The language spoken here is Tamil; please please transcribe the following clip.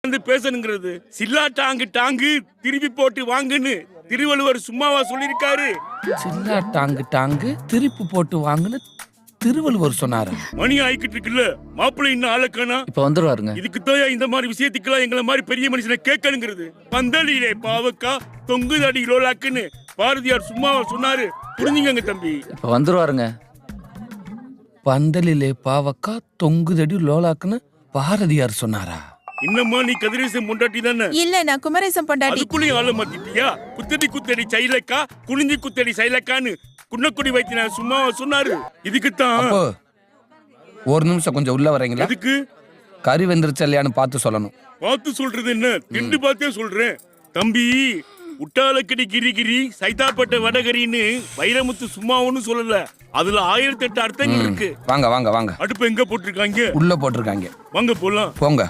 வந்து பேசணுங்கிறது சில்லா டாங்கு டாங்கு திருப்பி போட்டு வாங்குன்னு திருவள்ளுவர் சும்மாவா சொல்லியிருக்காரு? சில்லா டாங்கு டாங்கு திருப்பி போட்டு வாங்குன்னு திருவள்ளுவர் சொன்னாரு. மணி ஆயிக்கிட்டு இருக்குல்ல, மாப்பிள்ளை இன்னும் ஆளக்கானா? இப்ப வந்துருவாருங்க. இதுக்குத்தான் இந்த மாதிரி விஷயத்துக்கெல்லாம் எங்களை மாதிரி பெரிய மனுஷனை கேட்கணுங்கிறது. பந்தலிலே பாவக்கா தொங்குதடி லோலாக்குன்னு பாரதியார் சும்மாவா சொன்னாரு? புரிஞ்சுங்க தம்பி. இப்ப வந்துருவாருங்க. பந்தலிலே பாவக்கா தொங்குதடி லோலாக்குன்னு பாரதியார் சொன்னாரா? இன்னமா நீ கதிரேசன் பொண்டாட்டி தானே? இல்ல, நான் குமரேசன் பொண்டாட்டி. அதுக்குள்ளேயும் ஆள மாத்திட்டியா? குத்தடி குத்தடி சைலக்கா குனிஞ்சி குத்தடி சைலக்கான்னு குன்னக்குடி வைத்திய சும்மாவா சொன்னாரு? இதுக்குத்தான். அப்போ ஒரு நிமிஷம் கொஞ்சம் உள்ள வரீங்களா? அதுக்கு கறி வெந்துருச்சு இல்லையான்னு பார்த்து சொல்லணும். பார்த்து சொல்றது என்ன, திண்டு பார்த்தே சொல்றேன் தம்பி. உட்டாலக்கடி கிரிகிரி சைதாப்பட்ட வடகரின்னு வைரமுத்து சும்மா ஒண்ணும் சொல்லல. அதுல 1008 அர்த்தங்கள் இருக்கு. வாங்க வாங்க வாங்க. அடுப்பு எங்க போட்டிருக்காங்க? உள்ள போட்டிருக்காங்க. வாங்க போலாம். போங்க.